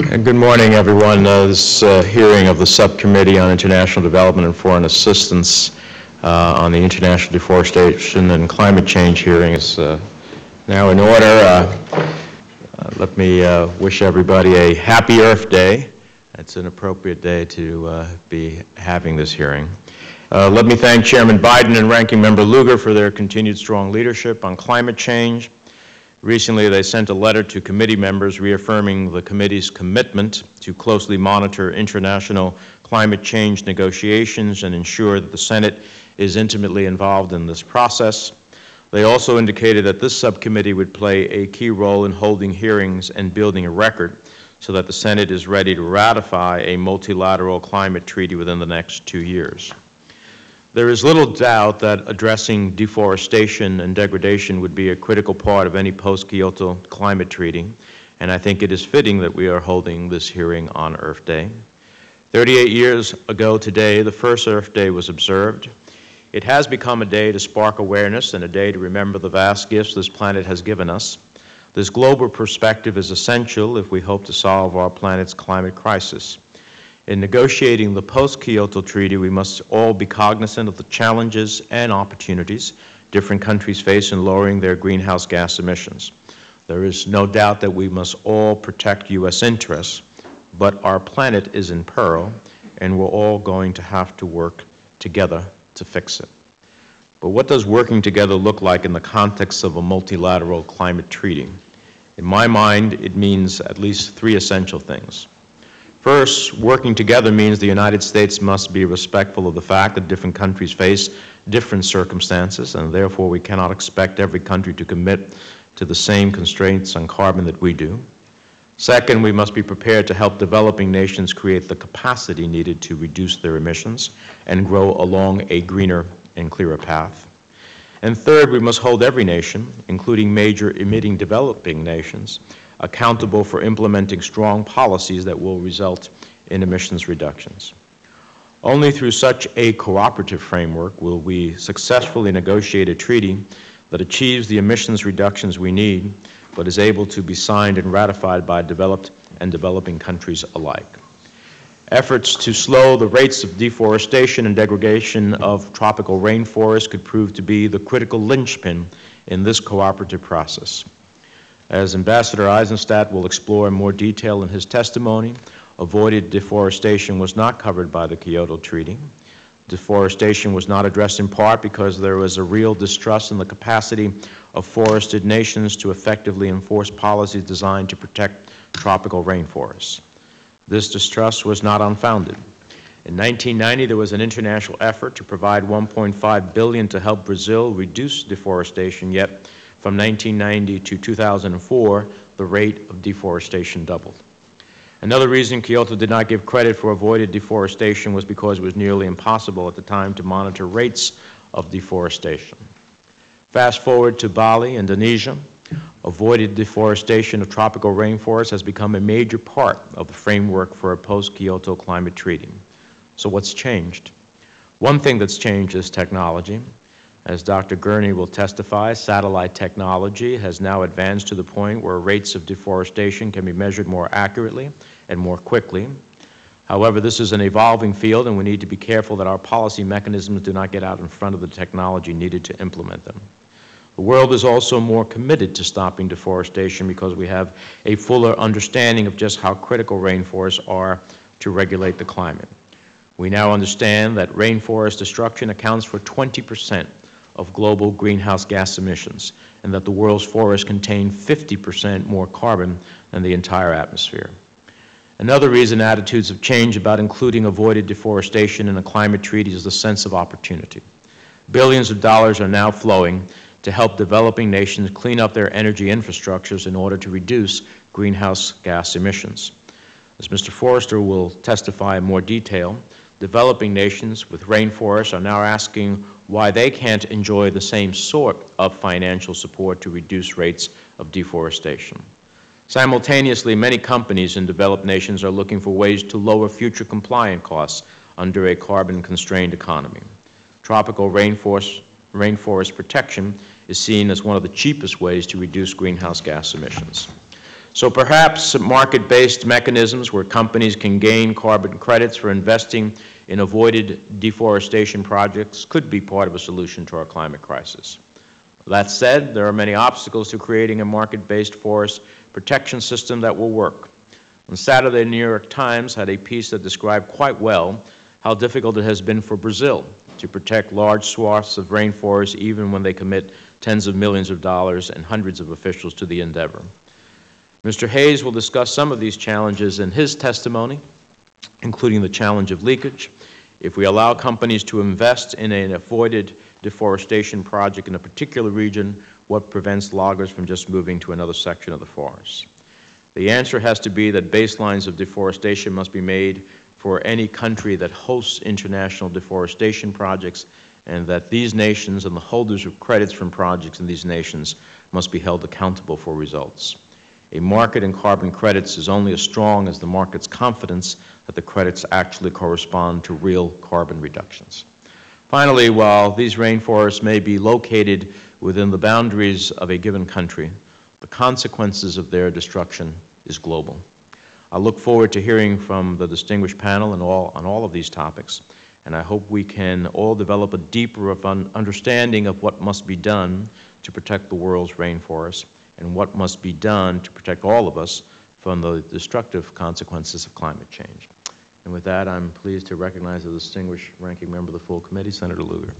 Good morning, everyone. This hearing of the Subcommittee on International Development and Foreign Assistance on the International Deforestation and Climate Change hearing is now in order. Let me wish everybody a happy Earth Day. It's an appropriate day to be having this hearing. Let me thank Chairman Biden and Ranking Member Lugar for their continued strong leadership on climate change. Recently, they sent a letter to committee members reaffirming the committee's commitment to closely monitor international climate change negotiations and ensure that the Senate is intimately involved in this process. They also indicated that this subcommittee would play a key role in holding hearings and building a record so that the Senate is ready to ratify a multilateral climate treaty within the next 2 years. There is little doubt that addressing deforestation and degradation would be a critical part of any post-Kyoto climate treaty, and I think it is fitting that we are holding this hearing on Earth Day. 38 years ago today, the first Earth Day was observed. It has become a day to spark awareness and a day to remember the vast gifts this planet has given us. This global perspective is essential if we hope to solve our planet's climate crisis. In negotiating the post-Kyoto Treaty, we must all be cognizant of the challenges and opportunities different countries face in lowering their greenhouse gas emissions. There is no doubt that we must all protect U.S. interests, but our planet is in peril, and we're all going to have to work together to fix it. But what does working together look like in the context of a multilateral climate treaty? In my mind, it means at least three essential things. First, working together means the United States must be respectful of the fact that different countries face different circumstances, and therefore we cannot expect every country to commit to the same constraints on carbon that we do. Second, we must be prepared to help developing nations create the capacity needed to reduce their emissions and grow along a greener and clearer path. And third, we must hold every nation, including major emitting developing nations, accountable for implementing strong policies that will result in emissions reductions. Only through such a cooperative framework will we successfully negotiate a treaty that achieves the emissions reductions we need, but is able to be signed and ratified by developed and developing countries alike. Efforts to slow the rates of deforestation and degradation of tropical rainforests could prove to be the critical linchpin in this cooperative process. As Ambassador Eisenstadt will explore in more detail in his testimony, avoided deforestation was not covered by the Kyoto Treaty. Deforestation was not addressed in part because there was a real distrust in the capacity of forested nations to effectively enforce policies designed to protect tropical rainforests. This distrust was not unfounded. In 1990, there was an international effort to provide $1.5 billion to help Brazil reduce deforestation, yet from 1990 to 2004, the rate of deforestation doubled. Another reason Kyoto did not give credit for avoided deforestation was because it was nearly impossible at the time to monitor rates of deforestation. Fast forward to Bali, Indonesia. Avoided deforestation of tropical rainforests has become a major part of the framework for a post-Kyoto climate treaty. So what's changed? One thing that's changed is technology. As Dr. Gurney will testify, satellite technology has now advanced to the point where rates of deforestation can be measured more accurately and more quickly. However, this is an evolving field, and we need to be careful that our policy mechanisms do not get out in front of the technology needed to implement them. The world is also more committed to stopping deforestation because we have a fuller understanding of just how critical rainforests are to regulate the climate. We now understand that rainforest destruction accounts for 20% of global greenhouse gas emissions, and that the world's forests contain 50% more carbon than the entire atmosphere. Another reason attitudes have changed about including avoided deforestation in a climate treaty is the sense of opportunity. Billions of dollars are now flowing to help developing nations clean up their energy infrastructures in order to reduce greenhouse gas emissions. As Mr. Forrester will testify in more detail, developing nations with rainforests are now asking why they can't enjoy the same sort of financial support to reduce rates of deforestation. Simultaneously, many companies in developed nations are looking for ways to lower future compliance costs under a carbon-constrained economy. Tropical rainforest protection is seen as one of the cheapest ways to reduce greenhouse gas emissions. So perhaps market-based mechanisms where companies can gain carbon credits for investing in avoided deforestation projects could be part of a solution to our climate crisis. That said, there are many obstacles to creating a market-based forest protection system that will work. On Saturday, the New York Times had a piece that described quite well how difficult it has been for Brazil to protect large swaths of rainforests even when they commit tens of millions of dollars and hundreds of officials to the endeavor. Mr. Hayes will discuss some of these challenges in his testimony, including the challenge of leakage. If we allow companies to invest in an avoided deforestation project in a particular region, what prevents loggers from just moving to another section of the forest? The answer has to be that baselines of deforestation must be made for any country that hosts international deforestation projects, and that these nations and the holders of credits from projects in these nations must be held accountable for results. A market in carbon credits is only as strong as the market's confidence that the credits actually correspond to real carbon reductions. Finally, while these rainforests may be located within the boundaries of a given country, the consequences of their destruction is global. I look forward to hearing from the distinguished panel on all of these topics, and I hope we can all develop a deeper understanding of what must be done to protect the world's rainforests and what must be done to protect all of us from the destructive consequences of climate change. And with that, I'm pleased to recognize the distinguished ranking member of the full committee, Senator Lugar.